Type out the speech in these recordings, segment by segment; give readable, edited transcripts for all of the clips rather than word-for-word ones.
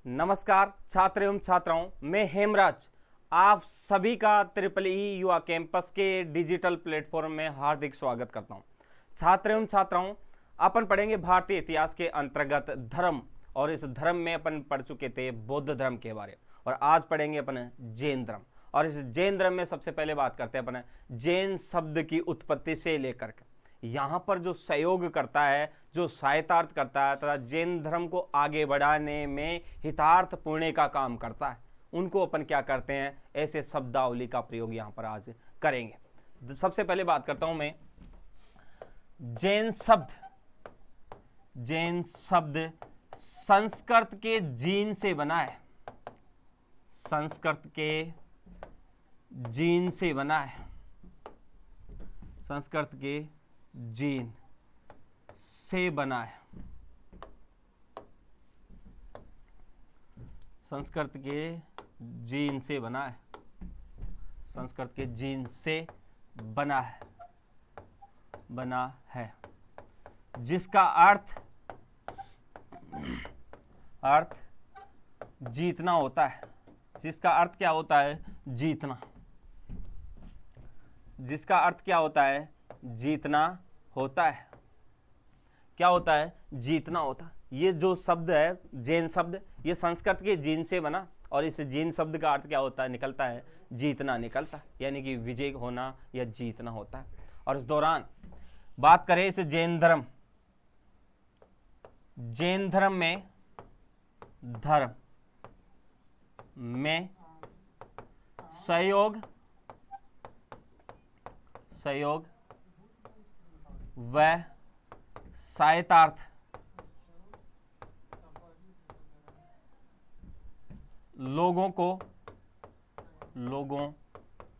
नमस्कार छात्र एवं छात्राओं, मैं हेमराज आप सभी का ट्रिपल ई युवा कैंपस के डिजिटल प्लेटफॉर्म में हार्दिक स्वागत करता हूं। छात्र एवं छात्राओं, अपन पढ़ेंगे भारतीय इतिहास के अंतर्गत धर्म, और इस धर्म में अपन पढ़ चुके थे बौद्ध धर्म के बारे में, और आज पढ़ेंगे अपन जैन धर्म। और इस जैन धर्म में सबसे पहले बात करते हैं अपन जैन शब्द की उत्पत्ति से लेकर के यहाँ पर जो सहयोग करता है, जो सहायतार्थ करता है तथा जैन धर्म को आगे बढ़ाने में हितार्थ पुण्य का काम करता है, उनको अपन क्या करते हैं, ऐसे शब्दावली का प्रयोग यहाँ पर आज करेंगे। सबसे पहले बात करता हूं मैं जैन शब्द संस्कृत के जीन से बना है। संस्कृत के जीन से बना है। संस्कृत के जीन से बना है। संस्कृत के जीन से बना है। संस्कृत के जीन से बना है जिसका अर्थ जीतना होता है। जिसका अर्थ क्या होता है? जीतना। जिसका अर्थ क्या होता है? जीतना होता है। क्या होता है? जीतना होता है। ये जो शब्द है जैन शब्द, ये संस्कृत के जीन से बना, और इस जीन शब्द का अर्थ क्या होता है? निकलता है जीतना निकलता है, यानी कि विजय होना या जीतना होता है। और इस दौरान बात करें इस जैन धर्म में सहयोग व सहायतार्थ लोगों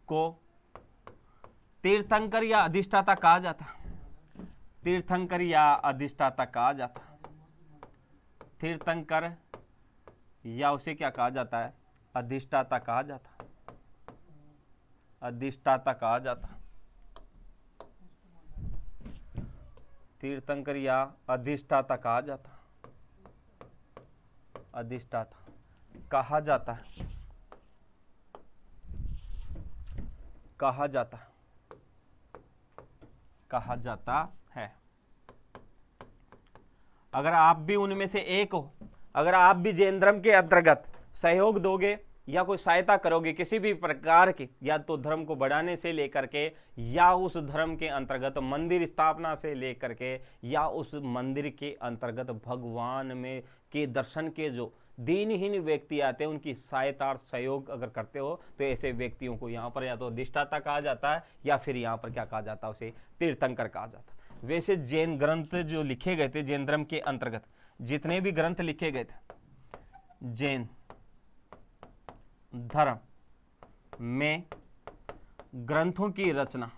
को तीर्थंकर या अधिष्ठाता कहा जाता। तीर्थंकर या अधिष्ठाता कहा जाता। तीर्थंकर या उसे क्या कहा जाता है? अधिष्ठाता कहा जाता। अधिष्ठाता कहा जाता। तीर्थंकर या अधिष्ठाता कहा जाता। अधिष्ठाता कहा जाता है। कहा जाता है। अगर आप भी उनमें से एक हो, अगर आप भी जैन धर्म के अंतर्गत सहयोग दोगे या कोई सहायता करोगे किसी भी प्रकार की, या तो धर्म को बढ़ाने से लेकर के, या उस धर्म के अंतर्गत मंदिर स्थापना से लेकर के, या उस मंदिर के अंतर्गत भगवान में के दर्शन के जो दीनहीन व्यक्ति आते हैं उनकी सहायता और सहयोग अगर करते हो, तो ऐसे व्यक्तियों को यहाँ पर या तो अधिष्ठाता कहा जाता है, या फिर यहाँ पर क्या कहा जाता है? उसे तीर्थंकर कहा जाता है। वैसे जैन ग्रंथ जो लिखे गए थे जैन धर्म के अंतर्गत, जितने भी ग्रंथ लिखे गए थे जैन धर्म में, ग्रंथों की रचना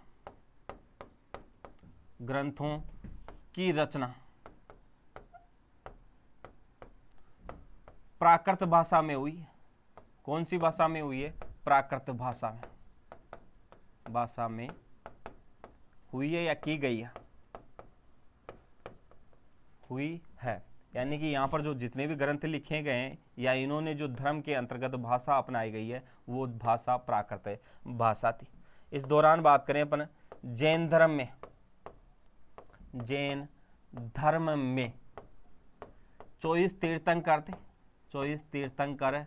प्राकृत भाषा में हुई है। कौन सी भाषा में हुई है? प्राकृत भाषा में हुई है या की गई है? हुई है। यानी कि यहाँ पर जो जितने भी ग्रंथ लिखे गए हैं या इन्होंने जो धर्म के अंतर्गत भाषा अपनाई गई है, वो भाषा प्राकृत भाषा थी। इस दौरान बात करें अपन जैन धर्म में 24 तीर्थंकर थे। 24 तीर्थंकर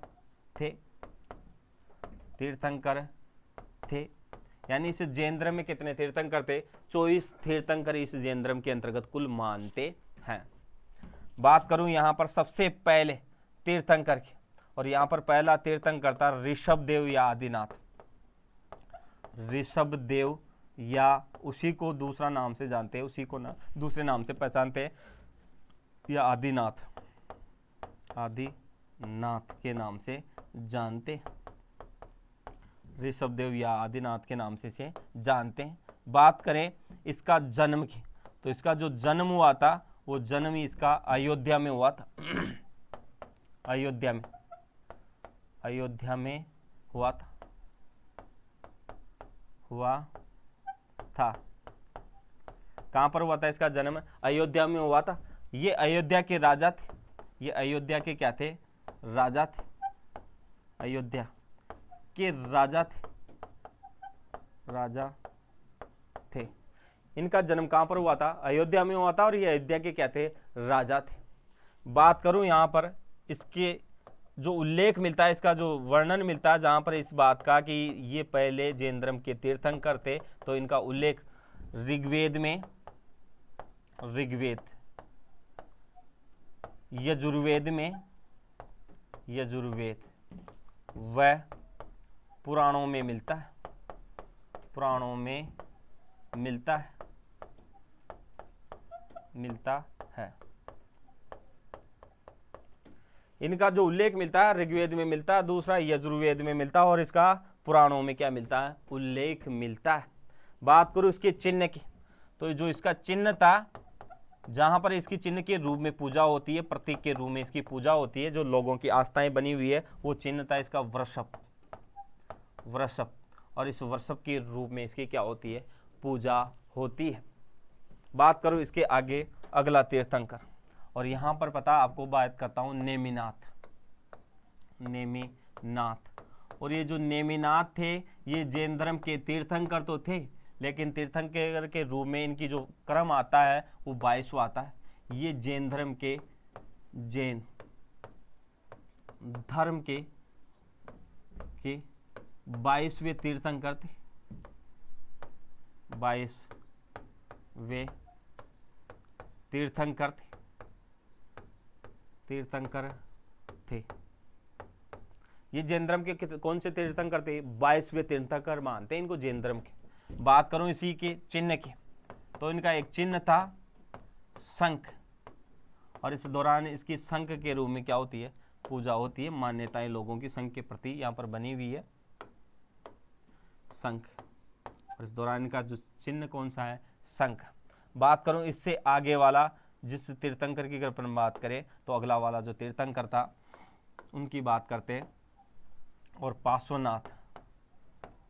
थे। यानी इस जैन धर्म में कितने तीर्थंकर थे? 24 तीर्थंकर इस जैन धर्म के अंतर्गत कुल मानते हैं। बात करूं यहां पर सबसे पहले तीर्थंकर की, और यहां पर पहला तीर्थंकर था ऋषभदेव या आदिनाथ। ऋषभदेव, या उसी को दूसरा नाम से जानते हैं, उसी को दूसरे नाम से पहचानते हैं, या आदिनाथ के नाम से जानते। ऋषभदेव या आदिनाथ के नाम से इसे जानते हैं। बात करें इसका जन्म की, तो इसका जो जन्म हुआ था वो जन्म ही इसका अयोध्या में हुआ था। अयोध्या में हुआ था। कहाँ पर हुआ था इसका जन्म? अयोध्या में हुआ था। ये अयोध्या के राजा थे। ये अयोध्या के क्या थे? राजा थे, अयोध्या के राजा थे, राजा थे। इनका जन्म कहाँ पर हुआ था? अयोध्या में हुआ था और ये अयोध्या के क्या थे? राजा थे। बात करूं यहाँ पर इसके जो उल्लेख मिलता है, इसका जो वर्णन मिलता है जहाँ पर इस बात का कि ये पहले जैन धर्म के तीर्थंकर थे, तो इनका उल्लेख ऋग्वेद में, ऋग्वेद, यजुर्वेद में, यजुर्वेद व पुराणों में मिलता है, पुराणों में मिलता है, मिलता है। इनका जो उल्लेख मिलता है ऋग्वेद में मिलता है, दूसरा यजुर्वेद में मिलता है और इसका पुराणों में क्या मिलता है? उल्लेख मिलता है। बात करूं इसके चिन्ह की, तो जो इसका चिन्ह था, जहां पर इसकी चिन्ह के रूप में पूजा होती है, प्रतीक के रूप में इसकी पूजा होती है, जो लोगों की आस्थाएं बनी हुई है, वो चिन्ह था इसका वृषभ, वृषभ। और इस वृषभ के रूप में इसकी क्या होती है? पूजा होती है। बात करूं इसके आगे अगला तीर्थंकर, और यहां पर पता आपको बात करता हूं नेमिनाथ, नेमिनाथ। और ये जो नेमिनाथ थे, ये जैन धर्म के तीर्थंकर तो थे, लेकिन तीर्थंकर के रूप में इनकी जो क्रम आता है वो 22वां आता है। ये जैन धर्म के, जैन धर्म के 22वें तीर्थंकर थे, 22वें तीर्थंकर थे, तीर्थंकर थे। ये जैन धर्म के कौन से तीर्थंकर थे? 22वें तीर्थंकर मानते हैं इनको जैन धर्म के। बात करूं इसी के चिन्ह की, तो इनका एक चिन्ह था शंख, और इस दौरान इसकी शंख के रूप में क्या होती है? पूजा होती है। मान्यताएं लोगों की शंख के प्रति यहाँ पर बनी हुई है, शंख। और इस दौरान इनका जो चिन्ह कौन सा है? शंख। बात करूं इससे आगे वाला, जिस तीर्थंकर की अगर अपन बात करें, तो अगला वाला जो तीर्थंकर था उनकी बात करते हैं, और पार्श्वनाथ,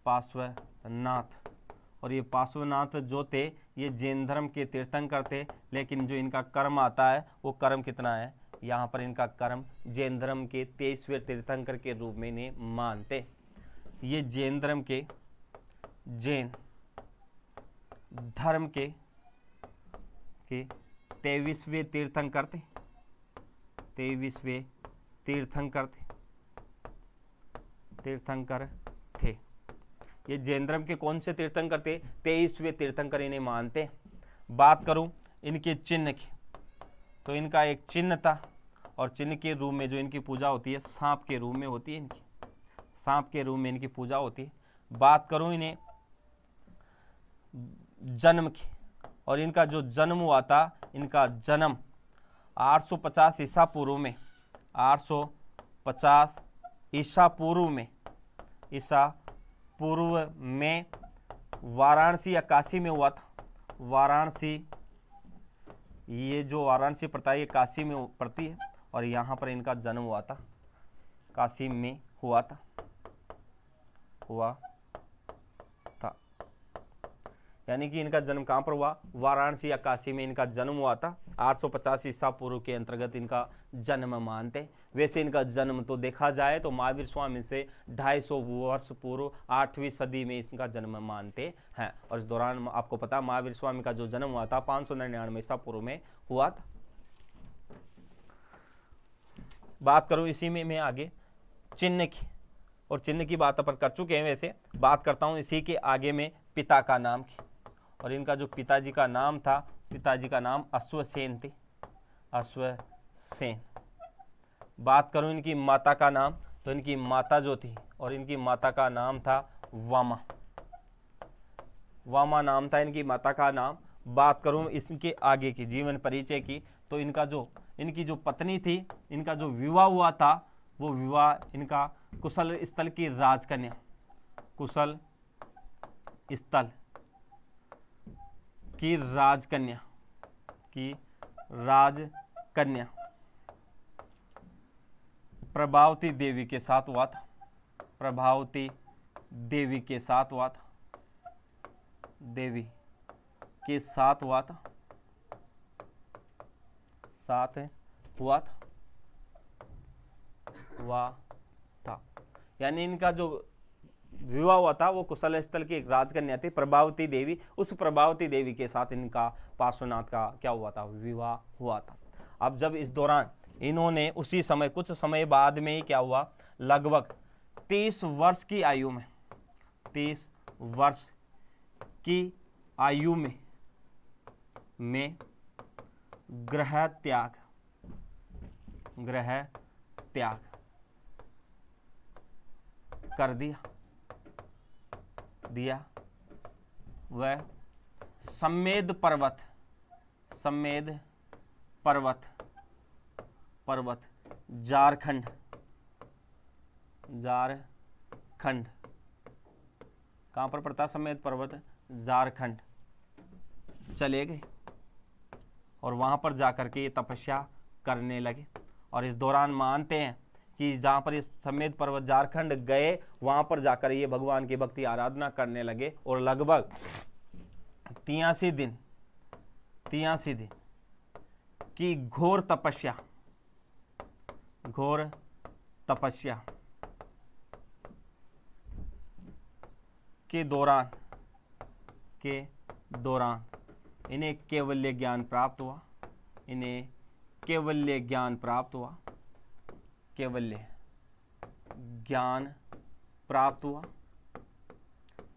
पार्श्वनाथ। और ये पार्श्वनाथ जो थे, ये जैन धर्म के तीर्थंकर थे, लेकिन जो इनका कर्म आता है वो कर्म कितना है? यहाँ पर इनका कर्म जैन धर्म के 23वें तीर्थंकर के रूप में इन्हें मानते। ये जैन धर्म के, जैन धर्म के 23वें तीर्थंकर थे, 23वें तीर्थंकर थे, तीर्थंकर थे। ये जैन धर्म के कौन से तीर्थंकर थे? 23वें तीर्थंकर इन्हें मानते। बात करूं इनके चिन्ह की, तो इनका एक चिन्ह था, और चिन्ह के रूप में जो इनकी पूजा होती है, सांप के रूप में होती है इनकी, सांप के रूप में इनकी पूजा होती है। बात करूं इन्हें जन्म की, और इनका जो जन्म हुआ था, इनका जन्म 850 ईसा पूर्व में, 850 ईसा पूर्व में, ईसा पूर्व में वाराणसी या काशी में हुआ था। वाराणसी, ये जो वाराणसी पड़ता है ये काशी में पड़ती है, और यहाँ पर इनका जन्म हुआ था, काशी में हुआ था, हुआ था। यानी कि इनका जन्म कहाँ पर हुआ? वाराणसी या काशी में इनका जन्म हुआ था। 850 ईसा पूर्व के अंतर्गत इनका जन्म मानते। वैसे इनका जन्म तो देखा जाए तो महावीर स्वामी से 250 वर्ष पूर्व 8वीं सदी में इनका जन्म मानते हैं। और इस दौरान आपको पता महावीर स्वामी का जो जन्म हुआ था 599 ईसा पूर्व में हुआ था। बात करूं इसी में मैं आगे चिन्ह की, और चिन्ह की बात अपन कर चुके हैं। वैसे बात करता हूं इसी के आगे में पिता का नाम की, और इनका जो पिताजी का नाम था, पिताजी का नाम अश्वसेन थे, अश्वसेन। बात करूं इनकी माता का नाम, तो इनकी माता जो थी, और इनकी माता का नाम था वामा, वामा नाम था इनकी माता का नाम। बात करूं इसके आगे की जीवन परिचय की, तो इनकी जो पत्नी थी, इनका जो विवाह हुआ था, वो विवाह इनका कुशल स्थल की राजकन्या, कुशल स्थल की राजकन्या, की राजकन्या प्रभावती देवी के साथ हुआ था, प्रभावती देवी के साथ हुआ था, देवी के साथ हुआ था, साथ हुआ था। हुआ था। यानी इनका जो विवाह हुआ था वो कुशल स्थल की एक राजकन्या थी प्रभावती देवी, उस प्रभावती देवी के साथ इनका पार्श्वनाथ का क्या हुआ था, विवाह हुआ था। अब जब इस दौरान इन्होंने उसी समय कुछ समय बाद में ही क्या हुआ, लगभग 30 वर्ष की आयु में 30 वर्ष की आयु में गृह त्याग कर दिया वह सम्मेद पर्वत झारखंड कहाँ पर पड़ता सम्मेद पर्वत, झारखंड चले गए और वहां पर जाकर के ये तपस्या करने लगे। और इस दौरान मानते हैं कि जहाँ पर ये सम्मेद पर्वत झारखंड गए वहाँ पर जाकर ये भगवान की भक्ति आराधना करने लगे और लगभग 83 दिन की घोर तपस्या के दौरान इन्हें कैवल्य ज्ञान प्राप्त हुआ।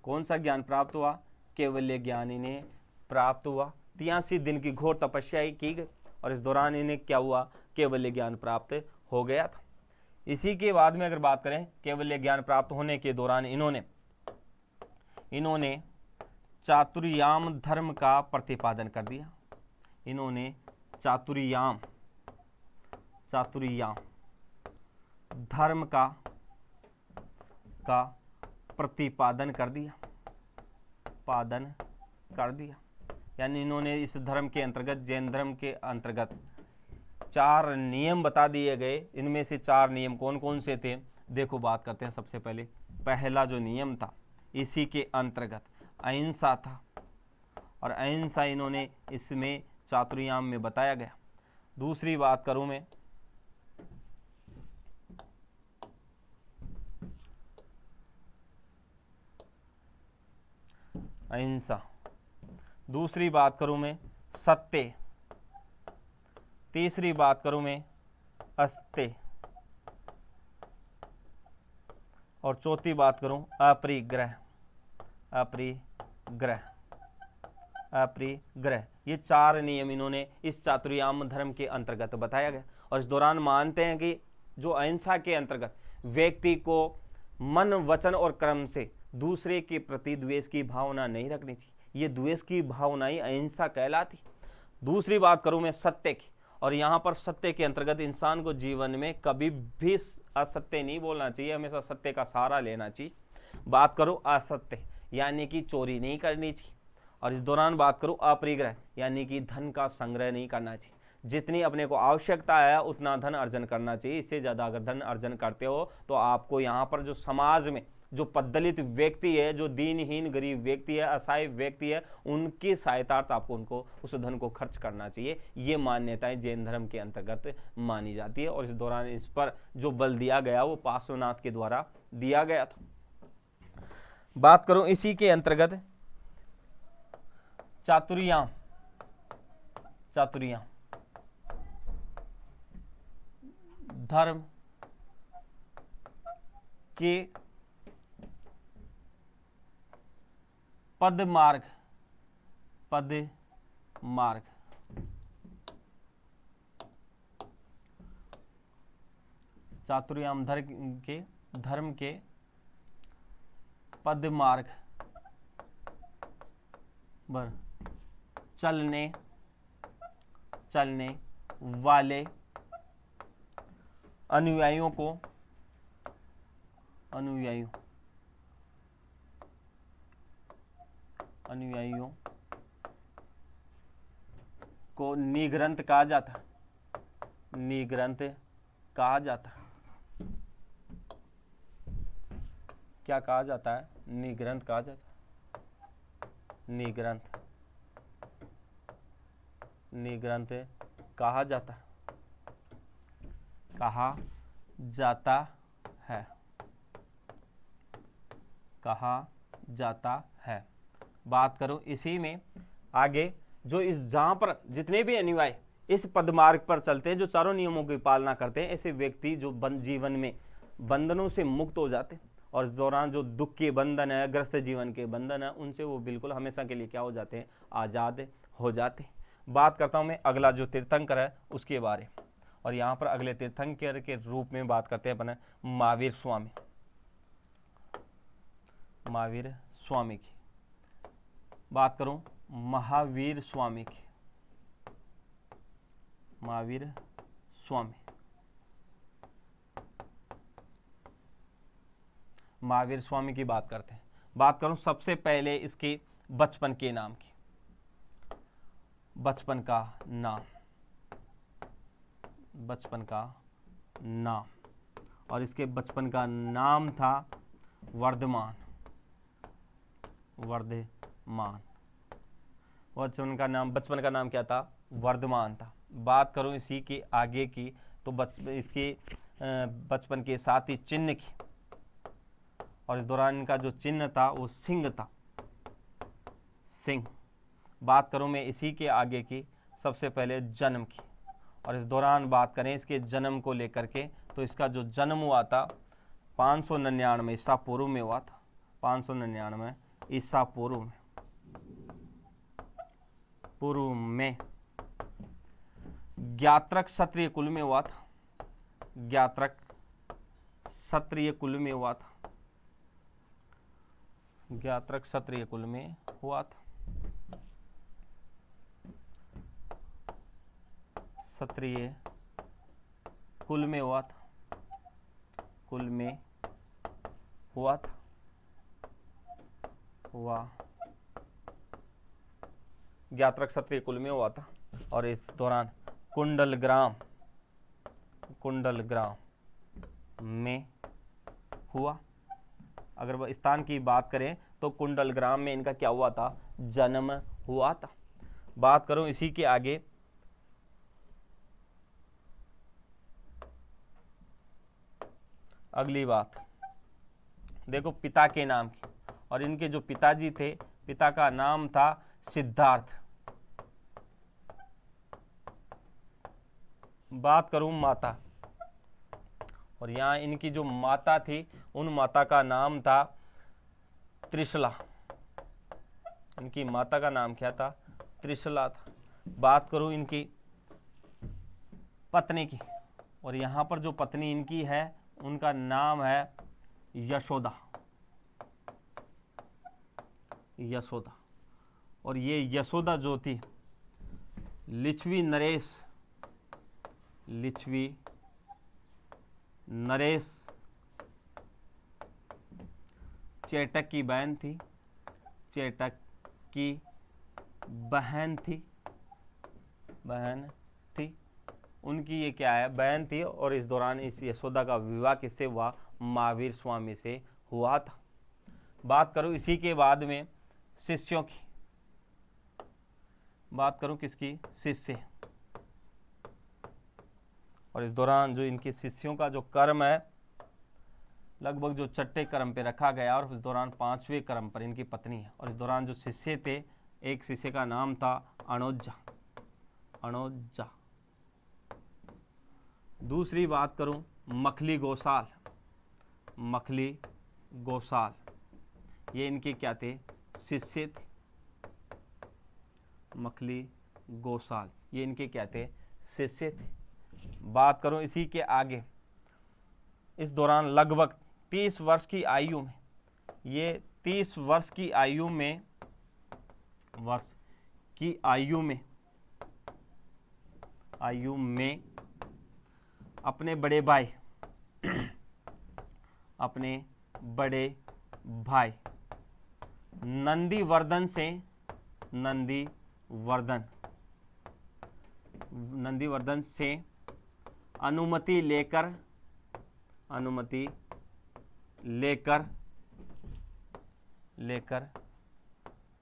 कौन सा ज्ञान प्राप्त हुआ, कैवल्य ज्ञान इन्हें प्राप्त हुआ। 83 दिन की घोर तपस्या की गई और इस दौरान इन्हें क्या हुआ, कैवल्य ज्ञान प्राप्त हो गया था। इसी के बाद में अगर बात करें, कैवल्य ज्ञान प्राप्त होने के दौरान इन्होंने चातुर्याम धर्म का प्रतिपादन कर दिया। इन्होंने चातुर्याम धर्म का प्रतिपादन कर दिया। यानी इन्होंने इस धर्म के अंतर्गत, जैन धर्म के अंतर्गत 4 नियम बता दिए गए। इनमें से 4 नियम कौन कौन से थे, देखो बात करते हैं। सबसे पहले पहला जो नियम था इसी के अंतर्गत अहिंसा था और अहिंसा इन्होंने इसमें चातुर्याम में बताया गया। दूसरी बात करूं मैं, अहिंसा। दूसरी बात करूं मैं सत्य। तीसरी बात करूं मैं अस्त्य और चौथी बात करूं अपरिग्रह। ये 4 नियम इन्होंने इस चातुर्याम धर्म के अंतर्गत बताया गया। और इस दौरान मानते हैं कि जो अहिंसा के अंतर्गत व्यक्ति को मन, वचन और कर्म से दूसरे के प्रति द्वेष की भावना नहीं रखनी चाहिए। ये द्वेष की भावना ही अहिंसा कहलाती। दूसरी बात करूं मैं सत्य की, और यहाँ पर सत्य के अंतर्गत इंसान को जीवन में कभी भी असत्य नहीं बोलना चाहिए, हमेशा सत्य का सहारा लेना चाहिए। बात करो असत्य, यानी कि चोरी नहीं करनी चाहिए। और इस दौरान बात करूं अपरिग्रह, यानी कि धन का संग्रह नहीं करना चाहिए। जितनी अपने को आवश्यकता है उतना धन अर्जन करना चाहिए। इससे ज़्यादा अगर धन अर्जन करते हो तो आपको यहाँ पर जो समाज में जो पददलित व्यक्ति है, जो दीनहीन गरीब व्यक्ति है, असहाय व्यक्ति है, उनकी सहायतार्थ आपको उनको उस धन को खर्च करना चाहिए। ये मान्यताएं जैन धर्म के अंतर्गत मानी जाती है। और इस दौरान इस पर जो बल दिया गया वो पार्श्वनाथ के द्वारा दिया गया था। बात करूं इसी के अंतर्गत चातुर्याम धर्म के पद मार्ग चातुर्याम धर्म के पद मार्ग पर चलने वाले अनुयायियों को निग्रंथ कहा जाता। क्या कहा जाता है, निग्रंथ कहा जाता है। निग्रंथ कहा जाता है, कहा जाता है। बात करूं इसी में आगे, जो इस जहां पर जितने भी अनुयायी इस पदमार्ग पर चलते हैं, जो चारों नियमों की पालना करते हैं, ऐसे व्यक्ति जो जीवन में बंधनों से मुक्त हो जाते हैं, और इस दौरान जो दुख के बंधन है, ग्रस्त जीवन के बंधन है, उनसे वो बिल्कुल हमेशा के लिए क्या हो जाते हैं, आज़ाद हो जाते हैं। बात करता हूं मैं अगला जो तीर्थंकर है उसके बारे में, और यहाँ पर अगले तीर्थंकर के रूप में बात करते हैं अपन महावीर स्वामी। महावीर स्वामी की बात करूं, महावीर स्वामी की, महावीर स्वामी, महावीर स्वामी की बात करते हैं। बात करूं सबसे पहले इसके बचपन के नाम की, बचपन का नाम, बचपन का नाम, और इसके बचपन का नाम था वर्धमान, वर्धमान। बचपन का नाम क्या था, वर्धमान था। बात करूं इसी के आगे की, तो इसके बचपन के साथ ही चिन्ह की, और इस दौरान इनका जो चिन्ह था वो सिंह था, सिंह। बात करूं मैं इसी के आगे की, सबसे पहले जन्म की, और इस दौरान बात करें इसके जन्म को लेकर के, तो इसका जो जन्म हुआ था 599 ईसा पूर्व में हुआ था, 599 ईसा पूर्व में ज्ञात्रक क्षत्रिय कुल में हुआ था, ज्ञात्रक क्षत्रिय कुल में हुआ था, ज्ञात्रक क्षत्रिय कुल में हुआ था, क्षत्रिय कुल में हुआ था, कुल में हुआ था, हुआ ज्ञात्रक क्षत्रिय कुल में हुआ था। और इस दौरान कुंडलग्राम, कुंडलग्राम में हुआ। अगर स्थान की बात करें तो कुंडलग्राम में इनका क्या हुआ था, जन्म हुआ था। बात करूं इसी के आगे, अगली बात देखो पिता के नाम की, और इनके जो पिताजी थे, पिता का नाम था सिद्धार्थ। बात करूं माता, और यहाँ इनकी जो माता थी, उन माता का नाम था त्रिशला। इनकी माता का नाम क्या था, त्रिशला था। बात करूं इनकी पत्नी की, और यहाँ पर जो पत्नी इनकी है उनका नाम है यशोदा, यशोदा। और ये यशोदा जो थी लिच्छवी नरेश, लिच्छवी नरेश चेटक की बहन थी, चेटक की बहन थी, बहन थी। उनकी ये क्या है, बहन थी। और इस दौरान इस यशोदा का विवाह किससे हुआ, महावीर स्वामी से हुआ था। बात करूं इसी के बाद में शिष्यों की, बात करूं किसकी, शिष्य। और इस दौरान जो इनके शिष्यों का जो कर्म है, लगभग जो छठे कर्म पे रखा गया, और इस दौरान 5वें कर्म पर इनकी पत्नी है। और इस दौरान जो शिष्य थे, एक शिष्य का नाम था अणोजा, अणोजा। दूसरी बात करूं मखली गोसाल, मखली गोसाल, ये इनके क्या थे, शिष्य थे। मखली गोसाल ये इनके क्या थे, शिष्य थे। बात करूं इसी के आगे, इस दौरान लगभग 30 वर्ष की आयु में, ये 30 वर्ष की आयु में, वर्ष की आयु में अपने बड़े भाई, अपने बड़े भाई नंदीवर्धन से, नंदीवर्धन से अनुमति लेकर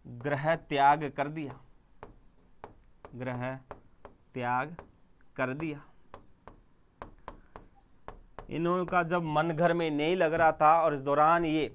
गृह त्याग कर दिया, गृह त्याग कर दिया। इनका जब मन घर में नहीं लग रहा था और इस दौरान ये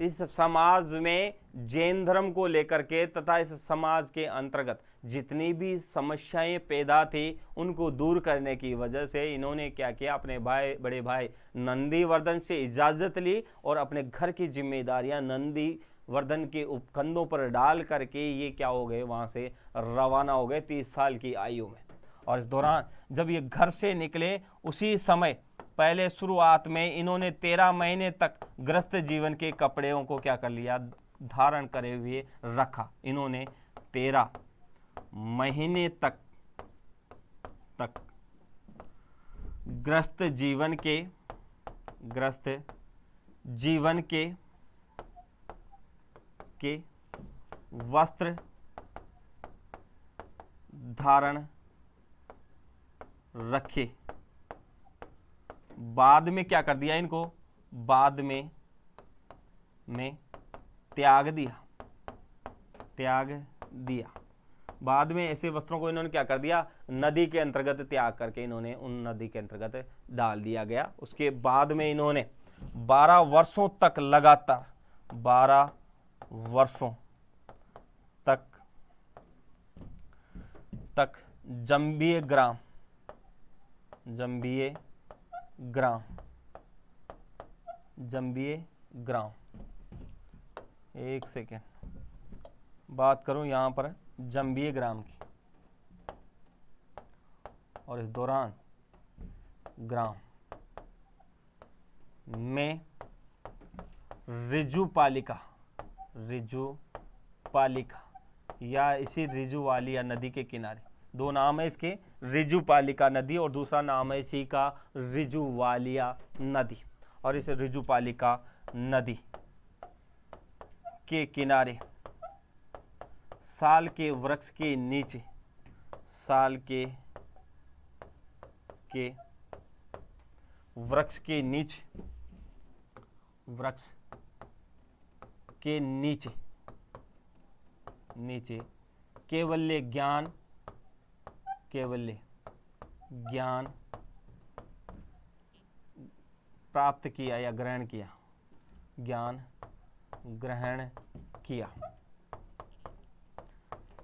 इस समाज में जैन धर्म को लेकर के तथा इस समाज के अंतर्गत जितनी भी समस्याएं पैदा थी उनको दूर करने की वजह से इन्होंने क्या किया, अपने बड़े भाई नंदीवर्धन से इजाज़त ली और अपने घर की जिम्मेदारियां नंदीवर्धन के उपकंधों पर डाल करके ये क्या हो गए, वहाँ से रवाना हो गए 30 साल की आयु में। और इस दौरान जब ये घर से निकले उसी समय पहले शुरुआत में इन्होंने 13 महीने तक गृहस्थ जीवन के कपड़ों को क्या कर लिया, धारण करे हुए रखा। इन्होंने 13 महीने तक गृहस्थ जीवन के वस्त्र धारण रखे। बाद में क्या कर दिया, इनको बाद में त्याग दिया। बाद में ऐसे वस्त्रों को इन्होंने क्या कर दिया, नदी के अंतर्गत त्याग करके इन्होंने उन नदी के अंतर्गत डाल दिया गया। उसके बाद में इन्होंने 12 वर्षों तक लगातार 12 वर्षों तक जंबिये ग्राम, एक सेकेंड बात करूं यहां पर जंबिये ग्राम की। और इस दौरान ग्राम में रिजुपालिका या इसी रिजुवालिया नदी के किनारे, दो नाम है इसके, रिजुपालिका नदी और दूसरा नाम है इसी का रिजुवालिया नदी। और इस रिजुपालिका नदी के किनारे साल के वृक्ष के नीचे, वृक्ष के नीचे कैवल्य ज्ञान प्राप्त किया या ग्रहण किया।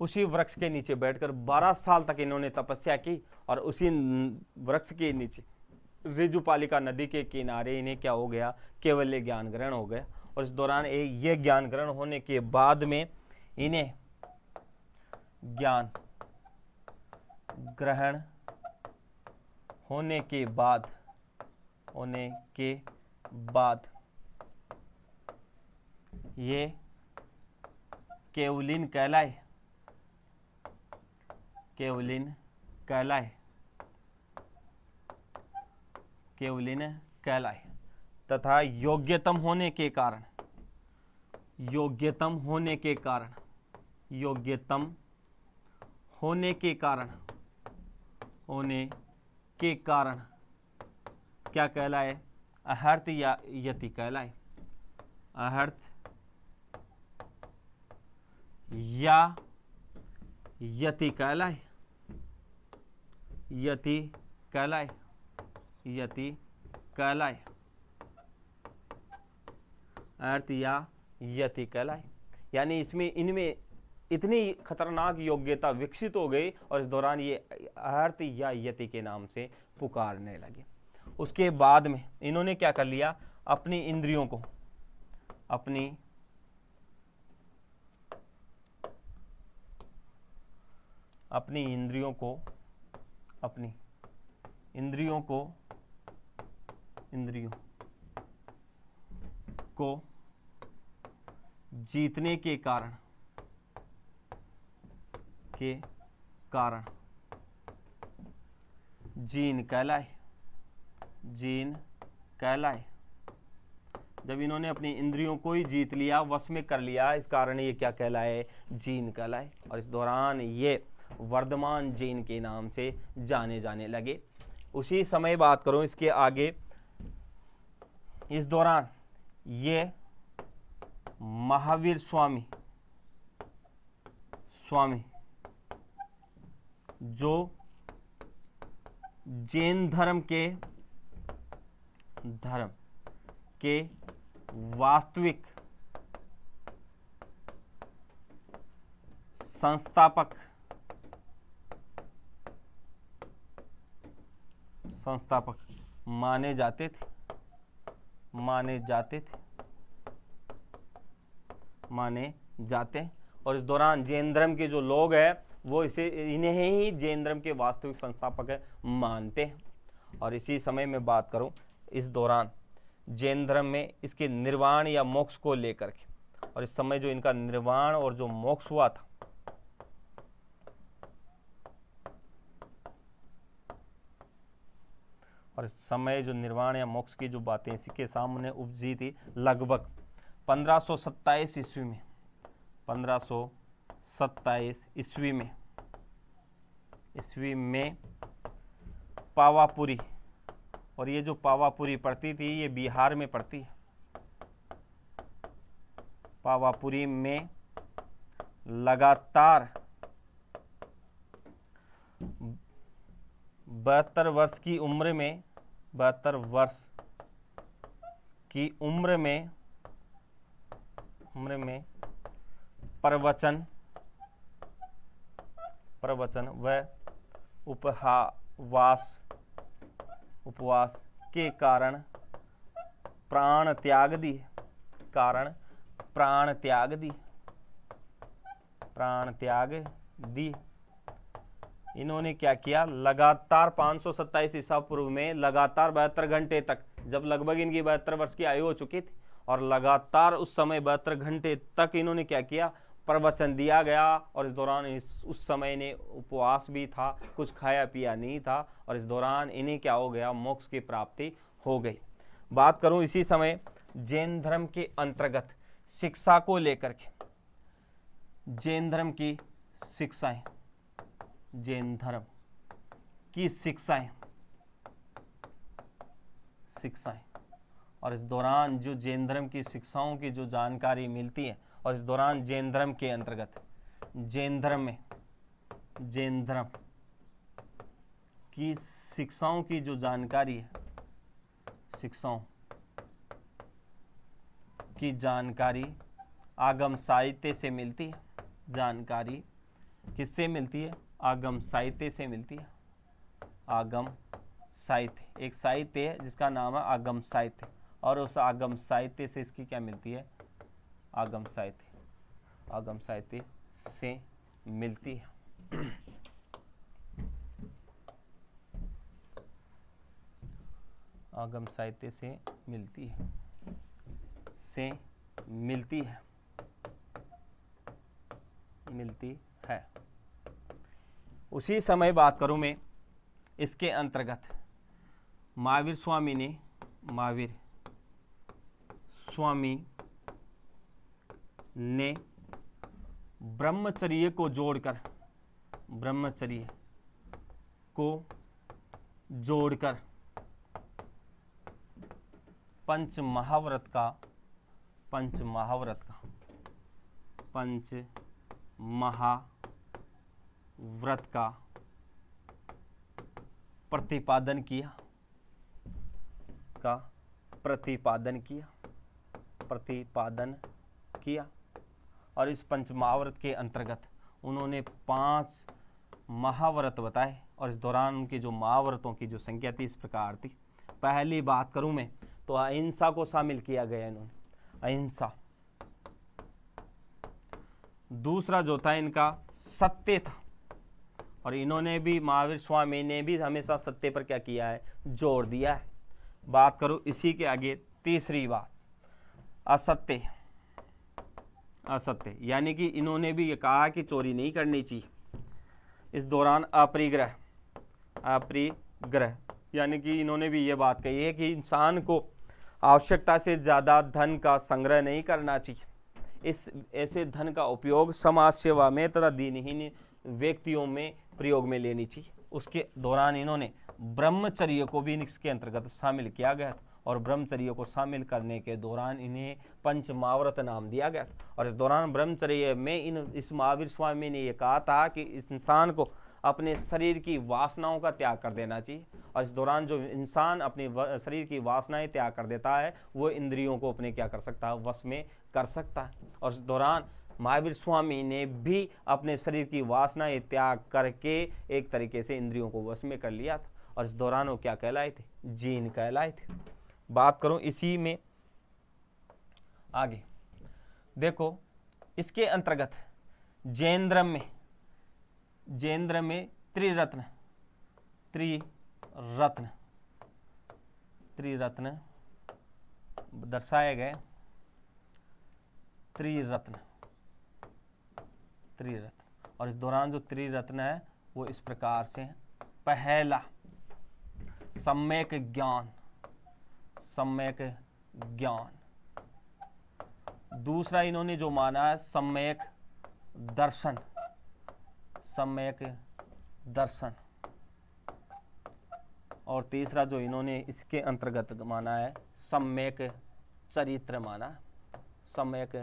उसी वृक्ष के नीचे बैठकर 12 साल तक इन्होंने तपस्या की और उसी वृक्ष के नीचे रिजुपालिका नदी के किनारे इन्हें क्या हो गया, कैवल्य ज्ञान ग्रहण हो गया। और इस दौरान ये ज्ञान ग्रहण होने के बाद में इन्हें ज्ञान ग्रहण होने के बाद ये केवलिन कहलाए तथा योग्यतम होने के कारण क्या कहलाए, अहर्त या यति कहलाए। अहर्त या यति कहलाए। अर्थ या यति कहलाए। यानी इनमें इतनी खतरनाक योग्यता विकसित हो गई और इस दौरान ये अर्थ या यति के नाम से पुकारने लगे। उसके बाद में इन्होंने क्या कर लिया, अपनी इंद्रियों को जीतने के कारण जीन कहलाए। जब इन्होंने अपनी इंद्रियों को ही जीत लिया, वश में कर लिया, इस कारण ये क्या कहलाए, जीन कहलाए। और इस दौरान ये वर्धमान जीन के नाम से जाने लगे। उसी समय बात करूं इसके आगे, इस दौरान ये महावीर स्वामी जो जैन धर्म के धर्म के वास्तविक संस्थापक माने जाते थे और इस दौरान जैन धर्म के जो लोग हैं वो इन्हें ही जैन धर्म के वास्तविक संस्थापक मानते हैं। और इसी समय में बात करूं, इस दौरान जैन धर्म में इसके निर्वाण या मोक्ष को लेकर के, और इस समय जो इनका निर्वाण और जो मोक्ष हुआ था, और इस समय जो निर्वाण या मोक्ष की जो बातें इसी के सामने उपजी थी लगभग 1527 ईस्वी में, 1527 ईस्वी में पावापुरी, और ये जो पावापुरी पड़ती थी ये बिहार में पड़ती है। पावापुरी में लगातार 72 वर्ष की उम्र में 72 वर्ष की उम्र में प्रवचन व उपवास के कारण प्राण त्याग दी। इन्होंने क्या किया, लगातार 527 ईसा पूर्व में लगातार 72 घंटे तक, जब लगभग इनकी 72 वर्ष की आयु हो चुकी थी, और लगातार उस समय 72 घंटे तक इन्होंने क्या किया, प्रवचन दिया गया। और इस दौरान उस समय इन्हें उपवास भी था, कुछ खाया पिया नहीं था, और इस दौरान इन्हें क्या हो गया, मोक्ष की प्राप्ति हो गई। बात करूं इसी समय जैन धर्म के अंतर्गत शिक्षा को लेकर के, जैन धर्म की शिक्षाएं, और इस दौरान जो जैन धर्म की शिक्षाओं की जो जानकारी मिलती है, और इस दौरान जैन धर्म के अंतर्गत जैन धर्म की शिक्षाओं की जो जानकारी है, शिक्षाओं की जानकारी आगम साहित्य से मिलती है। जानकारी किससे मिलती है, आगम साहित्य से मिलती है। आगम साहित्य, एक साहित्य है जिसका नाम है आगम साहित्य, और उस आगम साहित्य से इसकी क्या मिलती है, आगम साहित्य से मिलती है। आगम साहित्य से मिलती है। उसी समय बात करूं मैं, इसके अंतर्गत महावीर स्वामी ने ब्रह्मचर्य को जोड़कर पंच महाव्रत का प्रतिपादन किया। और इस पंच महाव्रत के अंतर्गत उन्होंने 5 महाव्रत बताए, और इस दौरान उनके जो महाव्रतों की जो संख्या थी इस प्रकार थी। पहली बात करूं मैं तो अहिंसा को शामिल किया गया इन्होंने, अहिंसा। दूसरा जो था इनका सत्य था, और इन्होंने भी, महावीर स्वामी ने भी हमेशा सत्य पर क्या किया है, जोर दिया है। बात करूं इसी के आगे तीसरी बात, असत्य, यानी कि इन्होंने भी ये कहा कि चोरी नहीं करनी चाहिए। इस दौरान अपरिग्रह, यानी कि इन्होंने भी ये बात कही है कि इंसान को आवश्यकता से ज़्यादा धन का संग्रह नहीं करना चाहिए। इस ऐसे धन का उपयोग समाज सेवा में तथा दीनहीन व्यक्तियों में प्रयोग में लेनी चाहिए। उसके दौरान इन्होंने ब्रह्मचर्य को भी इसके अंतर्गत शामिल किया गया था, और ब्रह्मचर्य को शामिल करने के दौरान इन्हें पंच महाव्रत नाम दिया गया था। और इस दौरान ब्रह्मचर्य में इस महावीर स्वामी ने यह कहा था कि इस इंसान को अपने शरीर की वासनाओं का त्याग कर देना चाहिए। और इस दौरान जो इंसान अपने शरीर की वासनाएं त्याग कर देता है वो इंद्रियों को अपने क्या कर सकता है, वश में कर सकता है। और इस दौरान महावीर स्वामी ने भी अपने शरीर की वासनाएं त्याग करके एक तरीके से इंद्रियों को वश में कर लिया था। और इस दौरान वो क्या कहलाए थे, जीन कहलाए थे। बात करूं इसी में आगे, देखो इसके अंतर्गत जैन धर्म में त्रिरत्न दर्शाए गए। त्रिरत्न और इस दौरान जो त्रिरत्न है वो इस प्रकार से है। पहला सम्यक ज्ञान, दूसरा इन्होंने जो माना है सम्यक दर्शन, और तीसरा जो इन्होंने इसके अंतर्गत माना है सम्यक चरित्र माना। सम्यक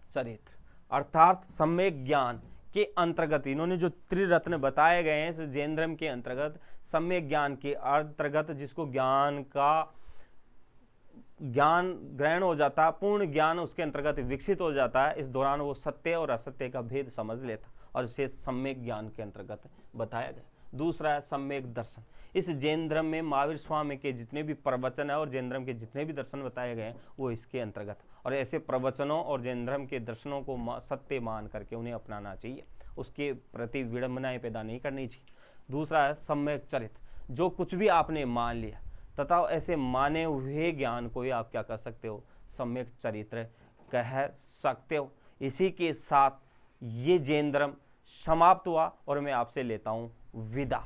चरित्र अर्थात सम्यक ज्ञान के अंतर्गत इन्होंने जो त्रिरत्न बताए गए हैं इस जैन धर्म के अंतर्गत, सम्यक ज्ञान के अंतर्गत जिसको ज्ञान ग्रहण हो जाता है, पूर्ण ज्ञान उसके अंतर्गत विकसित हो जाता है। इस दौरान वो सत्य और असत्य का भेद समझ लेता और इसे सम्यक ज्ञान के अंतर्गत बताया गया। दूसरा है सम्यक दर्शन। इस जैन धर्म में महावीर स्वामी के जितने भी प्रवचन है और जैन धर्म के जितने भी दर्शन बताए गए हैं वो इसके अंतर्गत, और ऐसे प्रवचनों और जैन धर्म के दर्शनों को सत्य मान करके उन्हें अपनाना चाहिए, उसके प्रति विडंबनाएं पैदा नहीं करनी चाहिए। दूसरा है सम्यक चरित्र, जो कुछ भी आपने मान लिया तथा ऐसे माने हुए ज्ञान को ही आप क्या कर सकते हो, सम्यक चरित्र कह सकते हो। इसी के साथ ये जैन धर्म समाप्त हुआ और मैं आपसे लेता हूँ विदा।